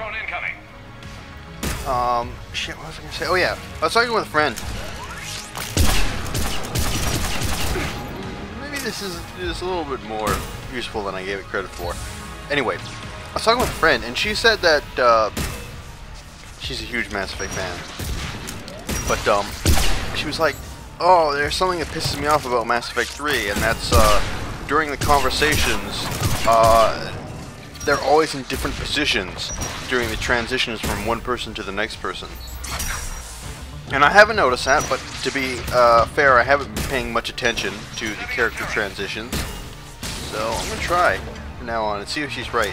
Drone incoming. Shit, what was I gonna say? Oh yeah, I was talking with a friend. Maybe this is a little bit more useful than I gave it credit for. Anyway, I was talking with a friend, and she said that, she's a huge Mass Effect fan. But, she was like, oh, there's something that pisses me off about Mass Effect 3, and that's, during the conversations, they're always in different positions during the transitions from one person to the next person. And I haven't noticed that, but to be fair, I haven't been paying much attention to the character transitions. So I'm gonna try from now on and see if she's right.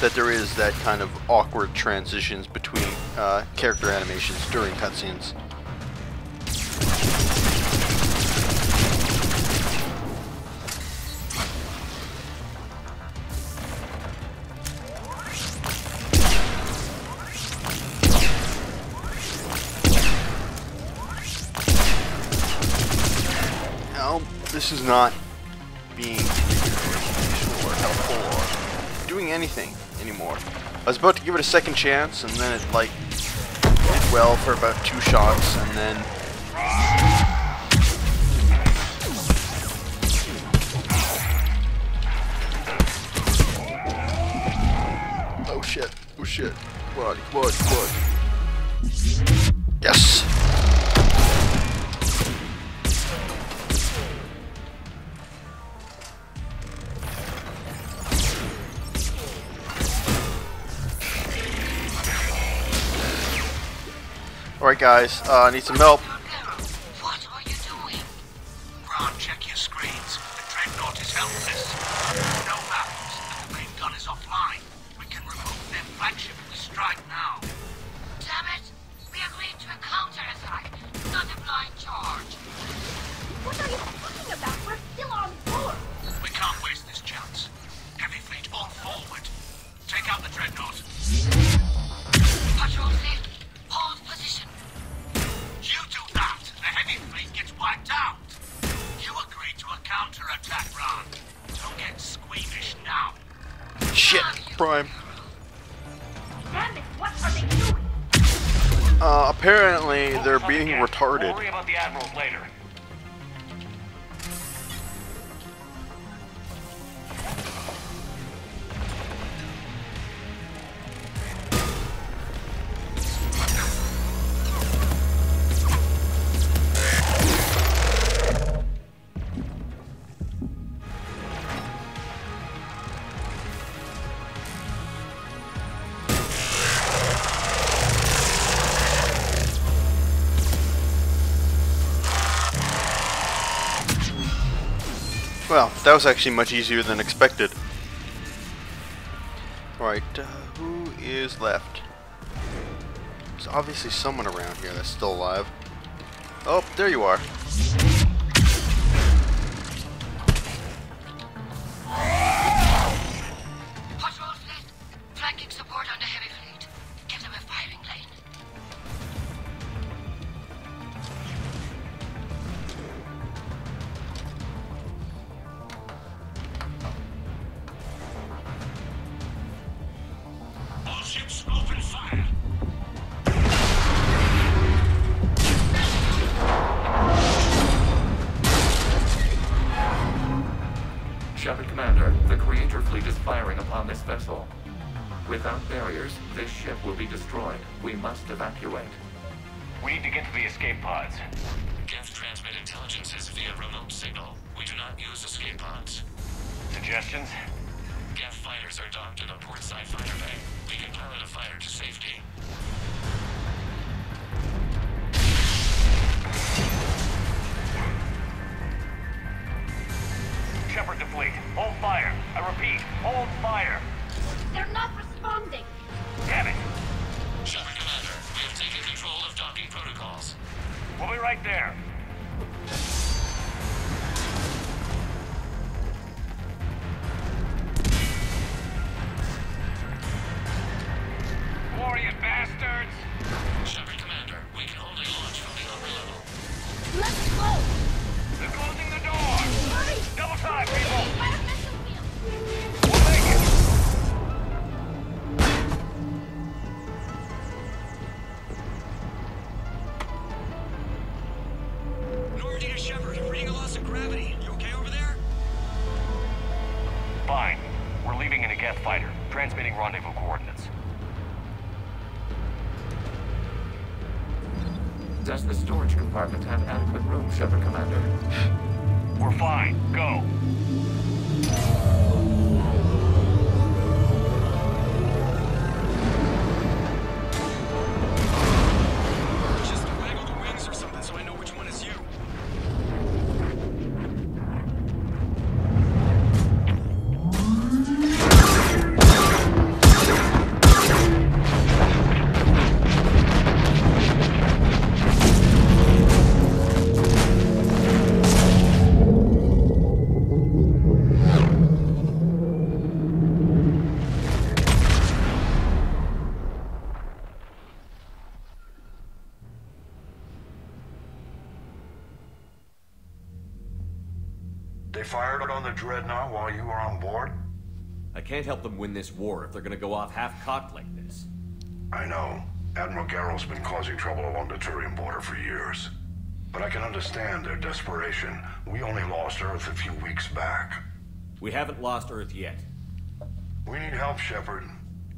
That there is that kind of awkward transitions between character animations during cutscenes. This is not being useful or helpful or doing anything anymore. I was about to give it a second chance, and then it like did well for about 2 shots, and then oh shit! Oh shit! Come on! Come on! Come on! Yes! Alright guys, I need some help. What are you doing? Ron, check your screens. The Dreadnought is helpless. No matters. The main gun is offline. We can remove their flagship if we strike now. Damn it! We agreed to a counterattack, not a blind charge. What are you talking about? We're still on board. We can't waste this chance. Heavy fleet all forward. Take out the Dreadnought. Patrol fleet, hold position. You do that, the heavy fleet gets wiped out. You agreed to a counterattack, Ron. Don't get squeamish now. Shit, Prime. Damn it, what are they doing? Apparently they're being retarded. Worry about the admirals later. Well, that was actually much easier than expected. Alright, who is left? There's obviously someone around here that's still alive. Oh, there you are. Patrol fleet, flanking support on the heavy fleet. Give them a firing lane. All ships open fire. Shepard Commander, the Creator Fleet is firing upon this vessel. Without barriers, this ship will be destroyed. We must evacuate. We need to get to the escape pods. Geth transmit intelligences via remote signal. We do not use escape pods. Suggestions? Geth fighters are docked in a portside fighter bay. We can pilot a fighter to safety. Shepard to fleet. Hold fire. I repeat, hold fire. They're not responding. Damn it. Shepard Commander, we have taken control of docking protocols. We'll be right there. Warrior bastards! Shepard Commander, we can only launch from the upper level. Let's go. They're closing the door! Hurry. Double time, people! fighter. Transmitting rendezvous coordinates. Does the storage compartment have adequate room, Shepard Commander? We're fine. Go. Just waggle the wings or something so I know which one is you. They fired on the Dreadnought while you were on board? I can't help them win this war if they're gonna go off half-cocked like this. I know. Admiral Garrow's been causing trouble along the Turian border for years. But I can understand their desperation. We only lost Earth a few weeks back. We haven't lost Earth yet. We need help, Shepard.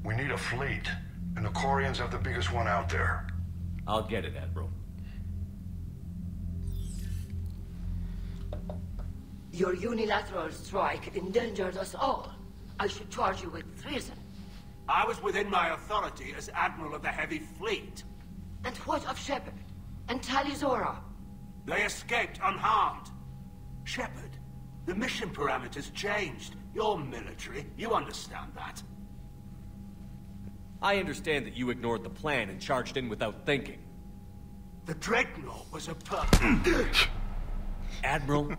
We need a fleet. And the Corians have the biggest one out there. I'll get it, Admiral. Your unilateral strike endangered us all. I should charge you with treason. I was within my authority as Admiral of the Heavy Fleet. And what of Shepard? And Talizora? They escaped unharmed. Shepard, the mission parameters changed. You're military. You understand that. I understand that you ignored the plan and charged in without thinking. The Dreadnought was a Admiral,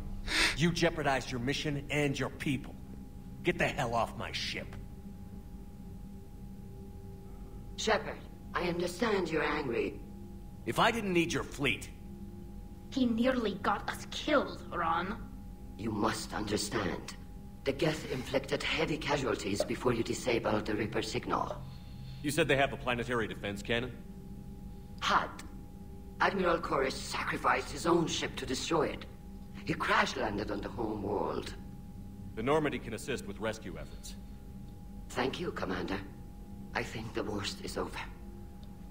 you jeopardized your mission and your people. Get the hell off my ship. Shepard, I understand you're angry. If I didn't need your fleet... He nearly got us killed, Ron. You must understand. The Geth inflicted heavy casualties before you disabled the Reaper signal. You said they have a planetary defense cannon? Had. Admiral Koris sacrificed his own ship to destroy it. He crash-landed on the home world. The Normandy can assist with rescue efforts. Thank you, Commander. I think the worst is over.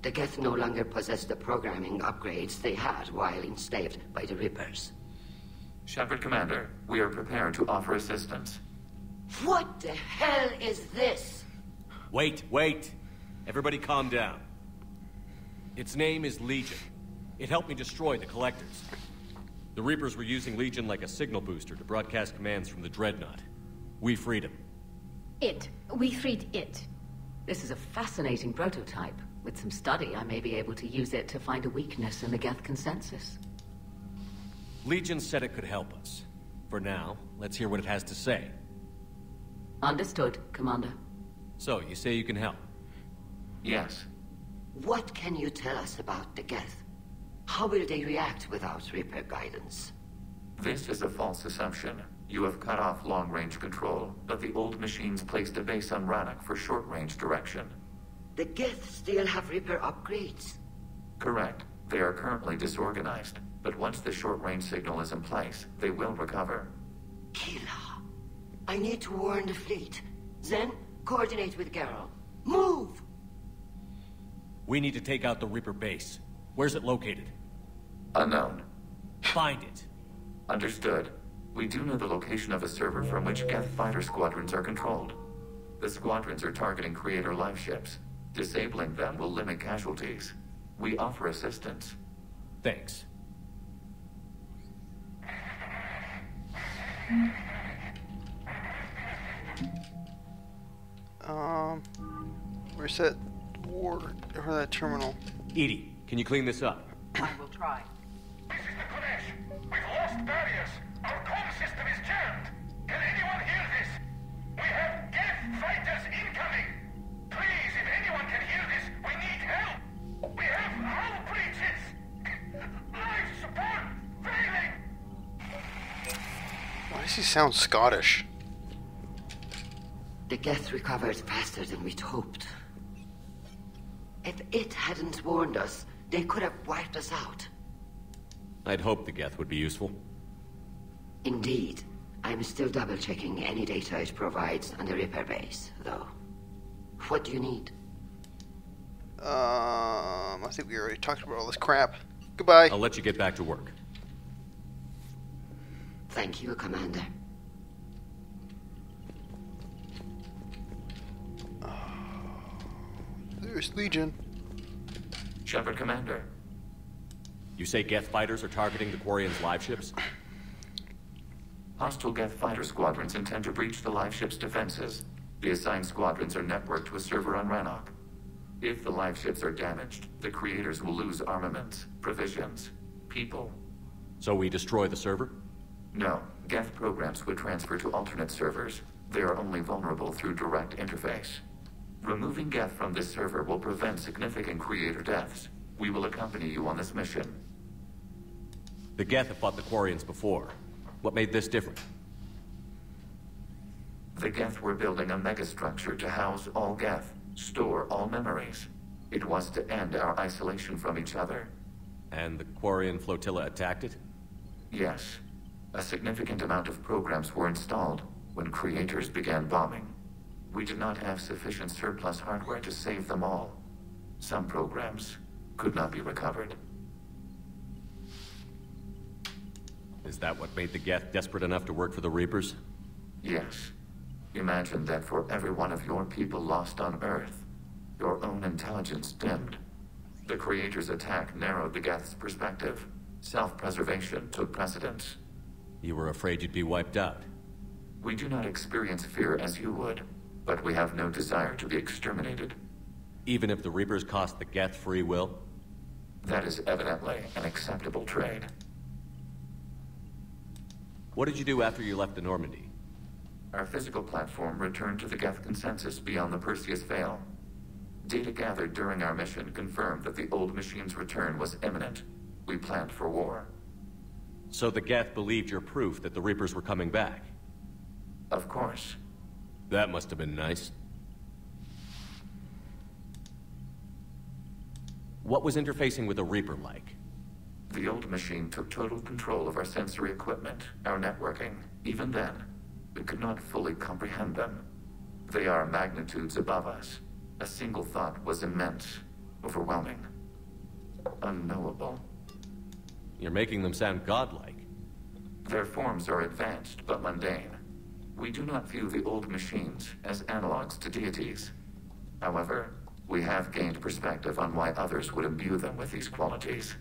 The Geth no longer possess the programming upgrades they had while enslaved by the Reapers. Shepard Commander, we are prepared to offer assistance. What the hell is this? Wait. Everybody calm down. Its name is Legion. It helped me destroy the Collectors. The Reapers were using Legion like a signal booster to broadcast commands from the Dreadnought. We freed him. We freed it. This is a fascinating prototype. With some study, I may be able to use it to find a weakness in the Geth consensus. Legion said it could help us. For now, let's hear what it has to say. Understood, Commander. So, you say you can help? Yes. What can you tell us about the Geth? How will they react without Reaper guidance? This is a false assumption. You have cut off long-range control, but the old machines placed a base on Rannoch for short-range direction. The Geth still have Reaper upgrades? Correct. They are currently disorganized, but once the short-range signal is in place, they will recover. Kila, I need to warn the fleet. Then, coordinate with Garrow. Move! We need to take out the Reaper base. Where's it located? Unknown. Find it. Understood. We do know the location of a server from which Geth fighter squadrons are controlled. The squadrons are targeting Creator live ships. Disabling them will limit casualties. We offer assistance. Thanks. Where's that ward or that terminal? Edie, can you clean this up? I will try. This is the Kodesh. We've lost barriers. Our comm system is jammed. Can anyone hear this? We have Geth fighters incoming. Please, if anyone can hear this, we need help. We have hull breaches. Life support failing. Why does he sound Scottish? The Geth recovered faster than we'd hoped. If it hadn't warned us, they could have wiped us out. I'd hoped the Geth would be useful. Indeed. I'm still double-checking any data it provides on the Reaper base, though. What do you need? I think we already talked about all this crap. Goodbye. I'll let you get back to work. Thank you, Commander. There's Legion. Shepard, Commander. You say Geth fighters are targeting the Quarians' live ships? Hostile Geth fighter squadrons intend to breach the live ship's defenses. The assigned squadrons are networked to a server on Rannoch. If the live ships are damaged, the creators will lose armaments, provisions, people. So we destroy the server? No, Geth programs would transfer to alternate servers. They are only vulnerable through direct interface. Removing Geth from this server will prevent significant creator deaths. We will accompany you on this mission. The Geth have fought the Quarians before. What made this different? The Geth were building a megastructure to house all Geth, store all memories. It was to end our isolation from each other. And the Quarian flotilla attacked it? Yes. A significant amount of programs were installed when creators began bombing. We did not have sufficient surplus hardware to save them all. Some programs could not be recovered. Is that what made the Geth desperate enough to work for the Reapers? Yes. Imagine that for every one of your people lost on Earth, your own intelligence dimmed. The Creator's attack narrowed the Geth's perspective. Self-preservation took precedence. You were afraid you'd be wiped out. We do not experience fear as you would, but we have no desire to be exterminated. Even if the Reapers cost the Geth free will? That is evidently an acceptable trade. What did you do after you left the Normandy? Our physical platform returned to the Geth consensus beyond the Perseus Veil. Data gathered during our mission confirmed that the old machine's return was imminent. We planned for war. So the Geth believed your proof that the Reapers were coming back? Of course. That must have been nice. What was interfacing with a Reaper like? The old machine took total control of our sensory equipment, our networking. Even then, we could not fully comprehend them. They are magnitudes above us. A single thought was immense, overwhelming, unknowable. You're making them sound godlike. Their forms are advanced but mundane. We do not view the old machines as analogs to deities. However, we have gained perspective on why others would imbue them with these qualities.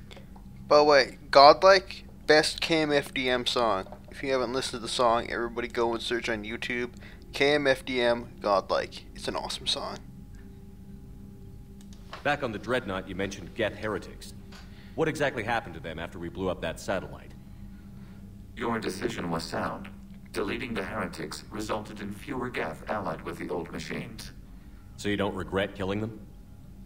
By the way, godlike, best KMFDM song. If you haven't listened to the song, everybody go and search on YouTube. KMFDM Godlike. It's an awesome song. Back on the Dreadnought, you mentioned Geth heretics. What exactly happened to them after we blew up that satellite? Your decision was sound. Deleting the heretics resulted in fewer Geth allied with the old machines. So you don't regret killing them?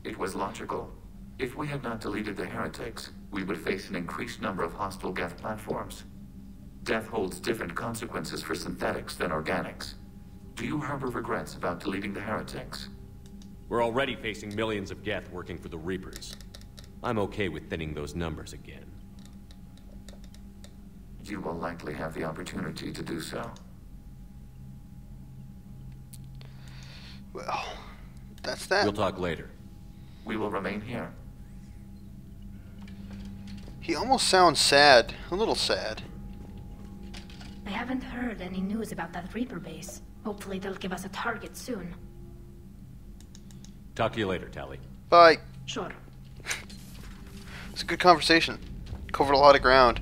It was logical. If we had not deleted the heretics, we would face an increased number of hostile Geth platforms. Death holds different consequences for synthetics than organics. Do you harbor regrets about deleting the heretics? We're already facing millions of Geth working for the Reapers. I'm okay with thinning those numbers again. You will likely have the opportunity to do so. Well, that's that. We'll talk later. We will remain here. He almost sounds sad. A little sad. I haven't heard any news about that Reaper base. Hopefully they'll give us a target soon. Talk to you later, Tally. Bye. Sure. It's a good conversation. Covered a lot of ground.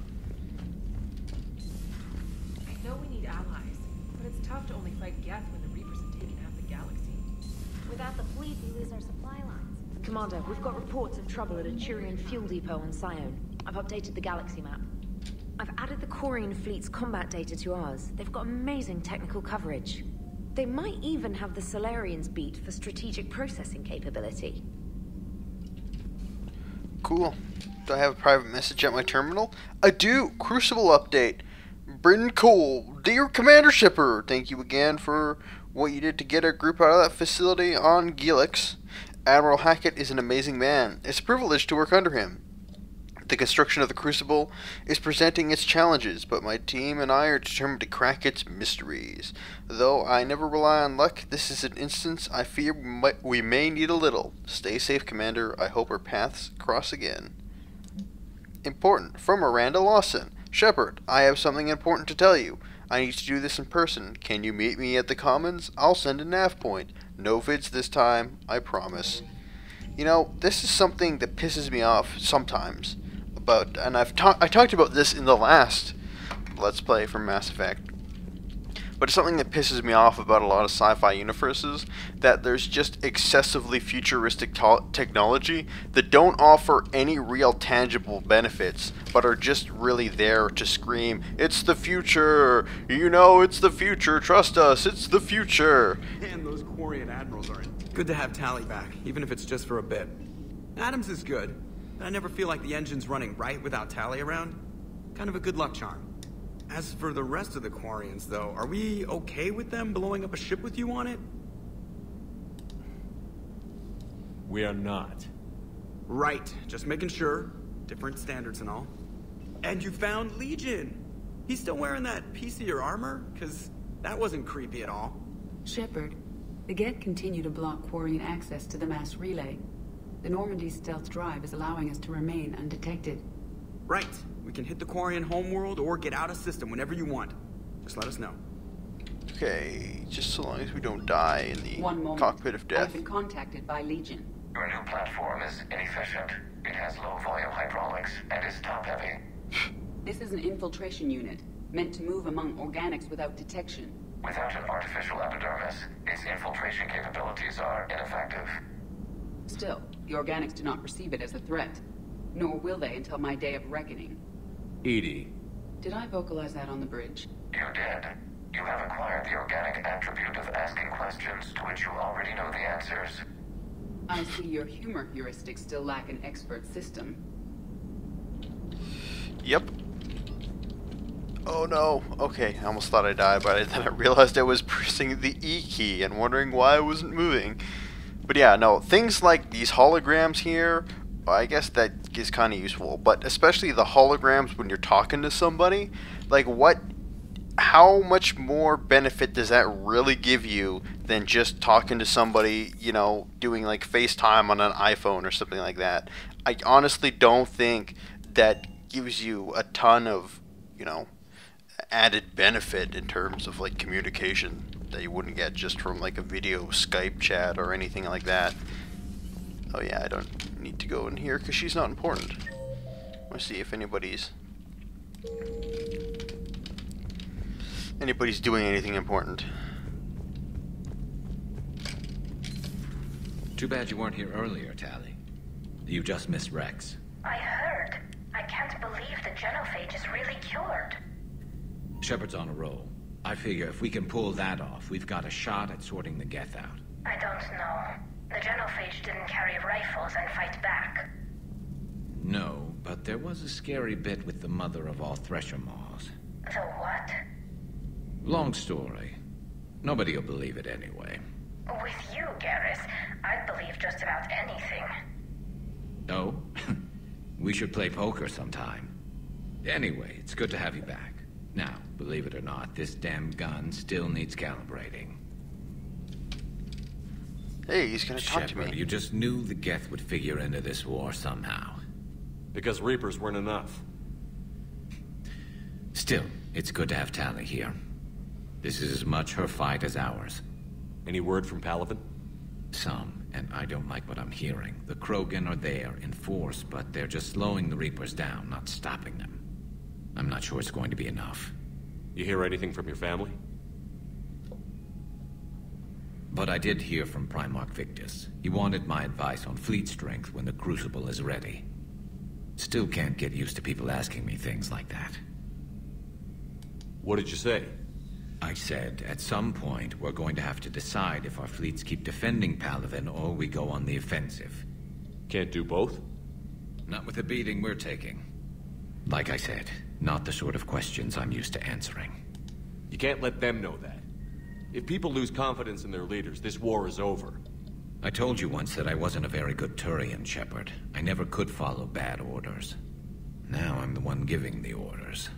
I know we need allies, but it's tough to only fight Geth when the Reapers have taken half the galaxy. Without the fleet, we lose our supply lines. Commander, we've got reports of trouble at a Turian fuel depot on Scion. I've updated the galaxy map. I've added the Quarian fleet's combat data to ours. They've got amazing technical coverage. They might even have the Solarians beat for strategic processing capability. Cool. Do I have a private message at my terminal? I do. Crucible update. Bryn Cole, dear Commander Shepard, thank you again for what you did to get our group out of that facility on Gelix. Admiral Hackett is an amazing man. It's a privilege to work under him. The construction of the Crucible is presenting its challenges, but my team and I are determined to crack its mysteries. Though I never rely on luck, this is an instance I fear we may need a little. Stay safe, Commander. I hope our paths cross again. Important. From Miranda Lawson. Shepard, I have something important to tell you. I need to do this in person. Can you meet me at the Commons? I'll send a nav point. No vids this time, I promise. You know, this is something that pisses me off sometimes. And I talked about this in the last Let's Play from Mass Effect. But it's something that pisses me off about a lot of sci-fi universes, that there's just excessively futuristic technology that don't offer any real tangible benefits, but are just really there to scream, "It's the future! You know it's the future! Trust us! It's the future!" And those Quarian admirals are in. Good to have Tali back, even if it's just for a bit. Adams is good, but I never feel like the engine's running right without Tali around. Kind of a good luck charm. As for the rest of the Quarians, though, are we okay with them blowing up a ship with you on it? We are not. Right, just making sure. Different standards and all. And you found Legion! He's still wearing that piece of your armor? 'Cause that wasn't creepy at all. Shepard, the Geth continue to block Quarian access to the mass relay. The Normandy stealth drive is allowing us to remain undetected. Right. We can hit the Quarian homeworld or get out of system whenever you want. Just let us know. Okay, just so long as we don't die in the One moment. cockpit of death. I've been contacted by Legion. Your new platform is inefficient. It has low volume hydraulics and is top heavy. This is an infiltration unit, meant to move among organics without detection. Without an artificial epidermis, its infiltration capabilities are ineffective. Still, the organics do not perceive it as a threat. Nor will they until my day of reckoning. Edie. Did I vocalize that on the bridge? You did. You have acquired the organic attribute of asking questions to which you already know the answers. I see your humor heuristics still lack an expert system. Yep. Oh no. Okay, I almost thought I died, but then I realized I was pressing the E key and wondering why I wasn't moving. But yeah, no, things like these holograms here, I guess that is kind of useful, but especially the holograms when you're talking to somebody, like how much more benefit does that really give you than just talking to somebody, you know, doing like FaceTime on an iPhone or something like that? I honestly don't think that gives you a ton of, you know, added benefit in terms of like communication that you wouldn't get just from like a video Skype chat or anything like that. Oh yeah, I don't need to go in here because she's not important. Let's see if anybody's doing anything important. Too bad you weren't here earlier, Tali. You just missed Rex. I heard. I can't believe the genophage is really cured. Shepard's on a roll. I figure if we can pull that off, we've got a shot at sorting the Geth out. I don't know. The genophage didn't carry rifles and fight back. No, but there was a scary bit with the mother of all Thresher Maws. The what? Long story. Nobody will believe it anyway. With you, Garrus, I'd believe just about anything. Oh? We should play poker sometime. Anyway, it's good to have you back. Now, believe it or not, this damn gun still needs calibrating. Hey, he's gonna talk Shepard, to me. You just knew the Geth would figure into this war somehow. Because Reapers weren't enough. Still, it's good to have Tali here. This is as much her fight as ours. Any word from Palaven? Some, and I don't like what I'm hearing. The Krogan are there in force, but they're just slowing the Reapers down, not stopping them. I'm not sure it's going to be enough. You hear anything from your family? But I did hear from Primarch Victus. He wanted my advice on fleet strength when the Crucible is ready. Still can't get used to people asking me things like that. What did you say? I said, at some point, we're going to have to decide if our fleets keep defending Palaven or we go on the offensive. Can't do both? Not with the beating we're taking. Like I said, not the sort of questions I'm used to answering. You can't let them know that. If people lose confidence in their leaders, this war is over. I told you once that I wasn't a very good Turian, Shepard. I never could follow bad orders. Now I'm the one giving the orders.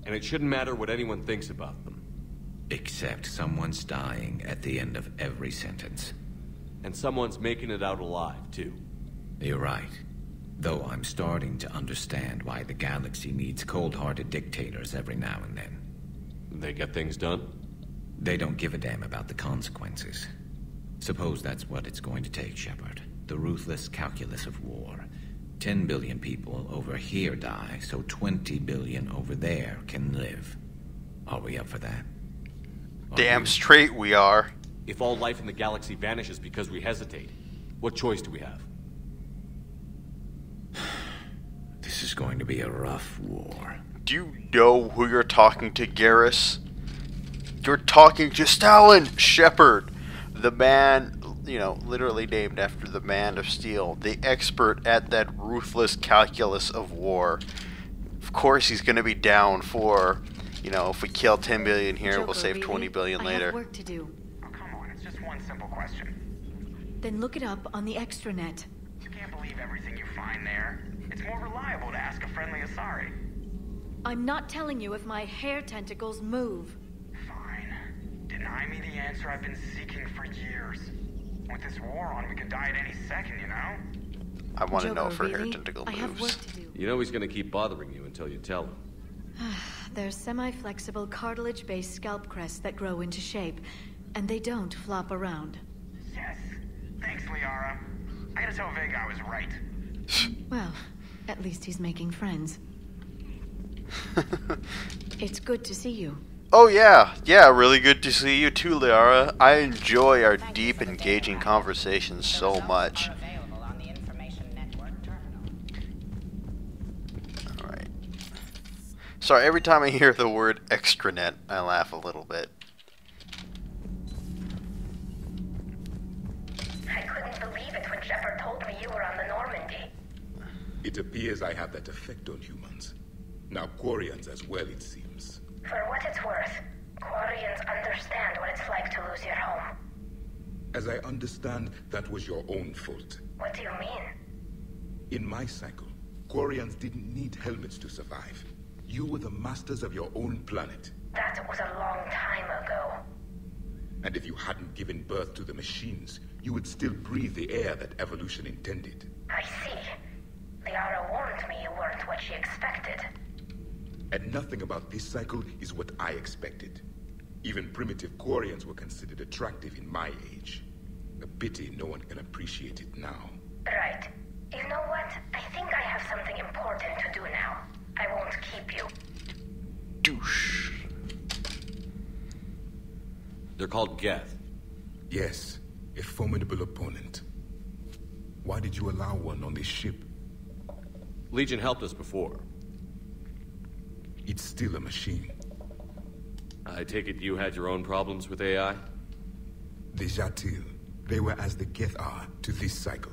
And it shouldn't matter what anyone thinks about them. Except someone's dying at the end of every sentence. And someone's making it out alive, too. You're right. Though I'm starting to understand why the galaxy needs cold-hearted dictators every now and then. They get things done? They don't give a damn about the consequences. Suppose that's what it's going to take, Shepard. The ruthless calculus of war. 10 billion people over here die, so 20 billion over there can live. Are we up for that? Damn straight we are. If all life in the galaxy vanishes because we hesitate, what choice do we have? This is going to be a rough war. Do you know who you're talking to, Garrus? You're talking to Stalin, Shepard, the man, you know, literally named after the Man of Steel, the expert at that ruthless calculus of war. Of course he's going to be down for, you know, if we kill 10 billion here, Joker, we'll save really? 20 billion later. I have work to do. Oh, come on, it's just one simple question. Then look it up on the extranet. You can't believe everything you find there. It's more reliable to ask a friendly Asari. I'm not telling you if my hair tentacles move. Fine. Deny me the answer I've been seeking for years. With this war on, we could die at any second, you know? I want to know Joker, if her really? hair tentacle I have work moves. to do. You know he's going to keep bothering you until you tell him. They're semi-flexible cartilage-based scalp crests that grow into shape, and they don't flop around. Yes. Thanks, Liara. I gotta tell Vega I was right. Well, at least he's making friends. It's good to see you. Oh yeah, really good to see you too, Liara. I enjoy our deep, engaging conversations so much. Alright. Sorry, every time I hear the word extranet, I laugh a little bit. I couldn't believe it when Shepard told me you were on the Normandy. It appears I have that effect on humans. Now Quarians as well, it seems. For what it's worth, Quarians understand what it's like to lose your home. As I understand, that was your own fault. What do you mean? In my cycle, Quarians didn't need helmets to survive. You were the masters of your own planet. That was a long time ago. And if you hadn't given birth to the machines, you would still breathe the air that evolution intended. I see. Liara warned me you weren't what she expected. And nothing about this cycle is what I expected. Even primitive Quarians were considered attractive in my age. A pity no one can appreciate it now. Right. You know what? I think I have something important to do now. I won't keep you. Douche. They're called Geth. Yes, a formidable opponent. Why did you allow one on this ship? Legion helped us before. It's still a machine. I take it you had your own problems with AI? Déjà vu. They were as the Geth are to this cycle.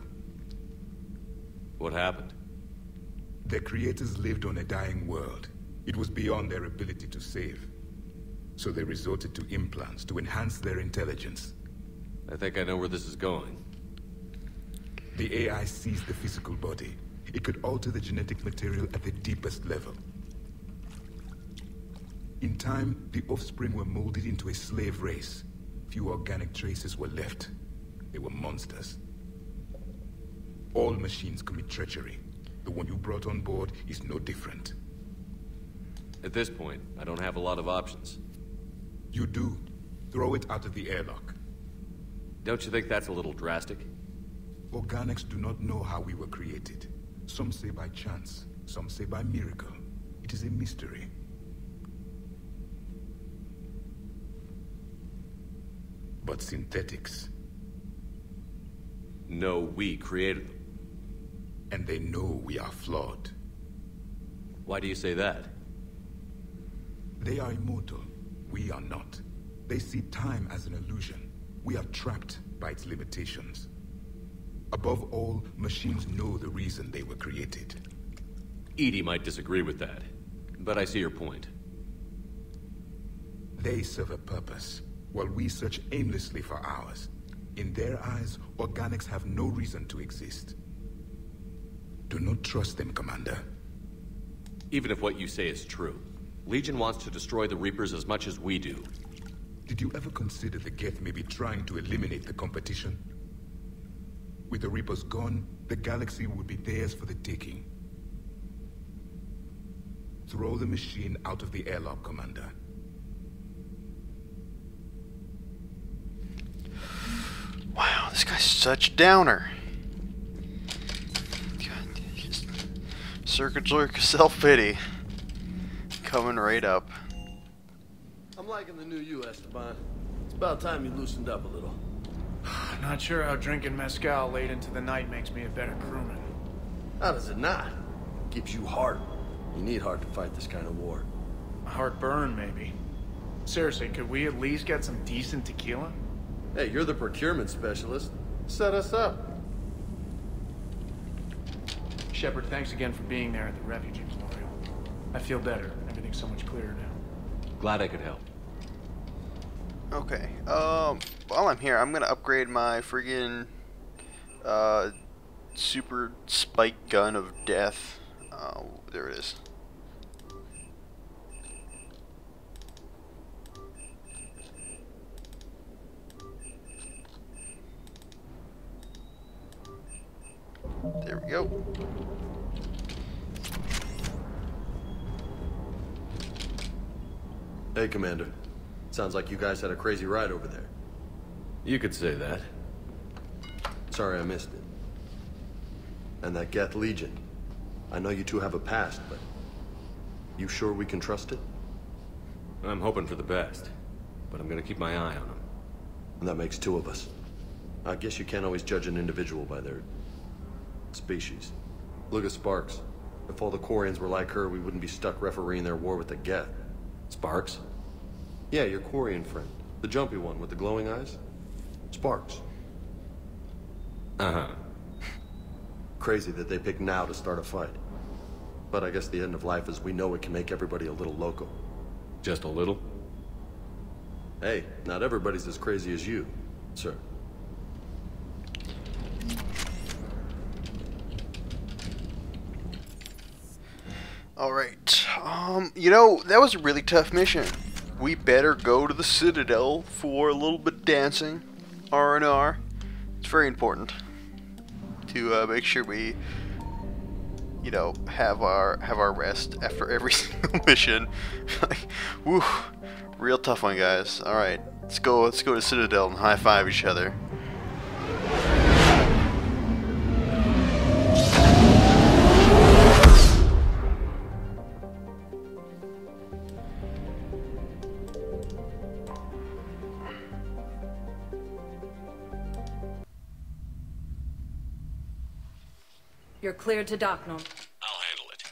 What happened? Their creators lived on a dying world. It was beyond their ability to save. So they resorted to implants to enhance their intelligence. I think I know where this is going. The AI seized the physical body. It could alter the genetic material at the deepest level. In time, the offspring were molded into a slave race. Few organic traces were left. They were monsters. All machines commit treachery. The one you brought on board is no different. At this point, I don't have a lot of options. You do. Throw it out of the airlock. Don't you think that's a little drastic? Organics do not know how we were created. Some say by chance, some say by miracle. It is a mystery. But synthetics... No, we created them. And they know we are flawed. Why do you say that? They are immortal. We are not. They see time as an illusion. We are trapped by its limitations. Above all, machines know the reason they were created. EDI might disagree with that, but I see your point. They serve a purpose, while we search aimlessly for ours. In their eyes, organics have no reason to exist. Do not trust them, Commander. Even if what you say is true, Legion wants to destroy the Reapers as much as we do. Did you ever consider the Geth may be trying to eliminate the competition? With the Reapers gone, the galaxy would be theirs for the taking. Throw the machine out of the airlock, Commander. Wow, this guy's such a downer. God, just circuit jerk self-pity. Coming right up. I'm liking the new you, Esteban. It's about time you loosened up a little. Not sure how drinking mezcal late into the night makes me a better crewman. How does it not? Gives you heart. You need heart to fight this kind of war. A heartburn, maybe. Seriously, could we at least get some decent tequila? Hey, you're the procurement specialist. Set us up. Shepard, thanks again for being there at the refugee memorial. I feel better. Everything's so much clearer now. Glad I could help. Okay, while I'm here, I'm gonna upgrade my friggin' super spike gun of death. There it is. There we go. Hey, Commander. Sounds like you guys had a crazy ride over there. You could say that. Sorry I missed it. And that Geth Legion. I know you two have a past, but... you sure we can trust it? I'm hoping for the best, but I'm gonna keep my eye on them. And that makes two of us. I guess you can't always judge an individual by their... species. Look at Sparks. If all the Quarians were like her, we wouldn't be stuck refereeing their war with the Geth. Sparks? Yeah, your Quarian friend. The jumpy one with the glowing eyes. Sparks. Uh-huh. Crazy that they pick now to start a fight. But I guess the end of life as we know it can make everybody a little loco. Just a little? Hey, not everybody's as crazy as you, sir. Alright, you know, that was a really tough mission. We better go to the Citadel for a little bit of dancing, R&R. It's very important to make sure we, you know, have our rest after every single mission. Like, woo, real tough one, guys. All right, let's go to Citadel and high five each other. You're cleared to dock, Norm. I'll handle it.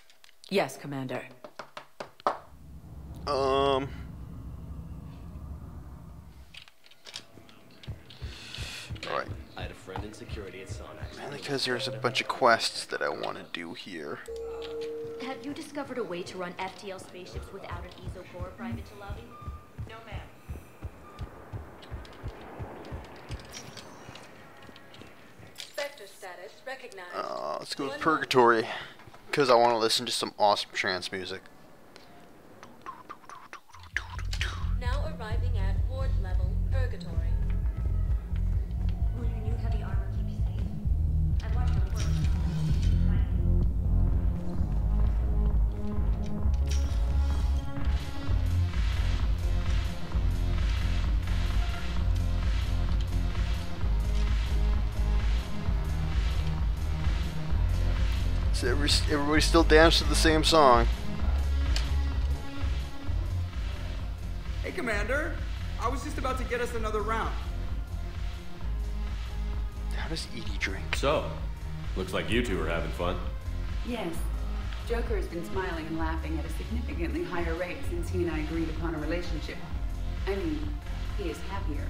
Yes, Commander. Alright. I had a friend in security at Sonax. Mainly because there's a bunch of quests that I want to do here. Have you discovered a way to run FTL spaceships without an ESO core private to lobby? No, ma'am. Sector status recognized. Let's go to Purgatory, because I want to listen to some awesome trance music. Now arriving at ward level Purgatory. Will your new heavy armor keep you safe? I've watched it work. So everybody still dance to the same song. Hey, Commander. I was just about to get us another round. How does Edie drink? So, looks like you two are having fun. Yes. Joker has been smiling and laughing at a significantly higher rate since he and I agreed upon a relationship. I mean, he is happier.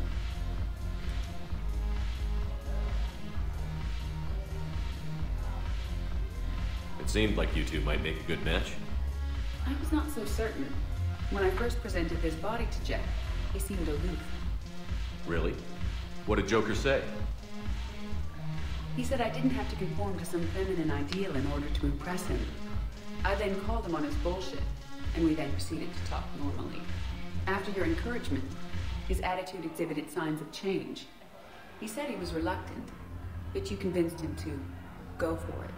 It seemed like you two might make a good match. I was not so certain. When I first presented this body to Jeff, he seemed aloof. Really? What did Joker say? He said I didn't have to conform to some feminine ideal in order to impress him. I then called him on his bullshit, and we then proceeded to talk normally. After your encouragement, his attitude exhibited signs of change. He said he was reluctant, but you convinced him to go for it.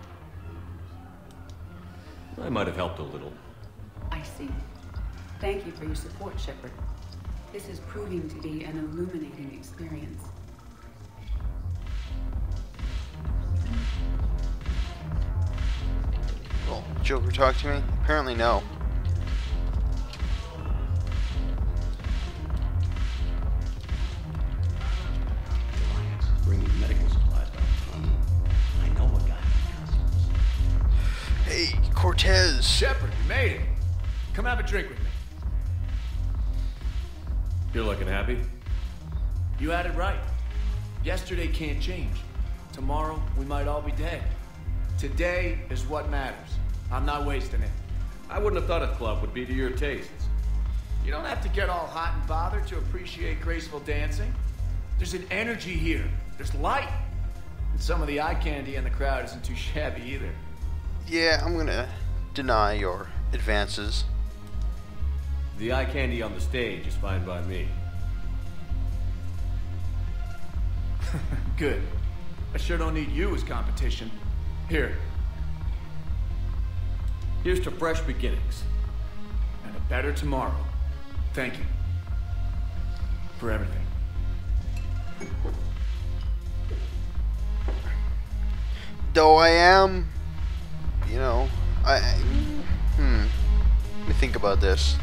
I might have helped a little. I see. Thank you for your support, Shepard. This is proving to be an illuminating experience. Well, Joker talk to me? Apparently no. Bringing medical supplies back. I know a guy. Hey, Cortez! Shepard, you made it. Come have a drink with me. You're looking happy? You had it right. Yesterday can't change. Tomorrow, we might all be dead. Today is what matters. I'm not wasting it. I wouldn't have thought a club would be to your tastes. You don't have to get all hot and bothered to appreciate graceful dancing. There's an energy here. There's light. And some of the eye candy in the crowd isn't too shabby either. Yeah, I'm gonna deny your advances. The eye candy on the stage is fine by me. Good. I sure don't need you as competition. Here. Here's to fresh beginnings. And a better tomorrow. Thank you. For everything. Though I am, you know, let me think about this.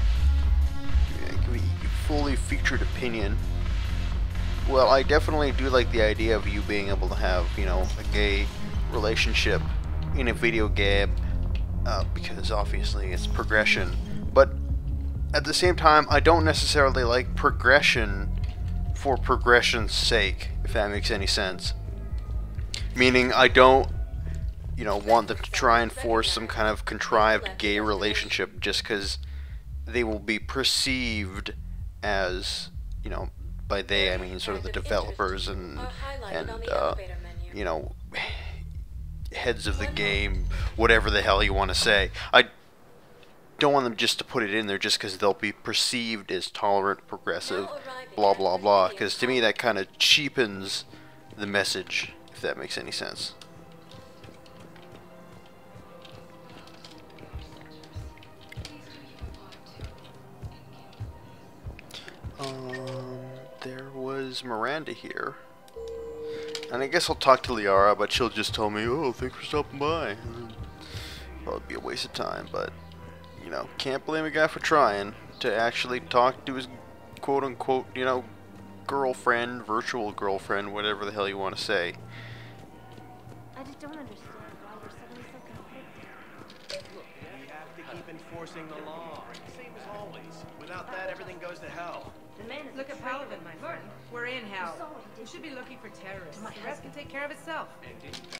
Give me a fully featured opinion. Well, I definitely do like the idea of you being able to have, you know, a gay relationship in a video game, because obviously it's progression. But at the same time, I don't necessarily like progression for progression's sake, if that makes any sense. Meaning, I don't, you know, want them to try and force some kind of contrived gay relationship just because they will be perceived as, you know, by they I mean sort of the developers and you know, heads of the game, whatever the hell you want to say. I don't want them just to put it in there just because they'll be perceived as tolerant, progressive, blah blah blah, because to me that kind of cheapens the message, if that makes any sense. There was Miranda here. And I guess I'll talk to Liara, but she'll just tell me, oh, thanks for stopping by. Probably be a waste of time, but, you know, can't blame a guy for trying to actually talk to his quote-unquote, you know, girlfriend, virtual girlfriend, whatever the hell you want to say. I just don't understand why we're suddenly so conflicted. Look, we have to keep enforcing the law. Same as always. Without that, everything goes to hell. Look at Paladin, my friend. We're in hell. We should be looking for terrorists. The rest can take care of itself.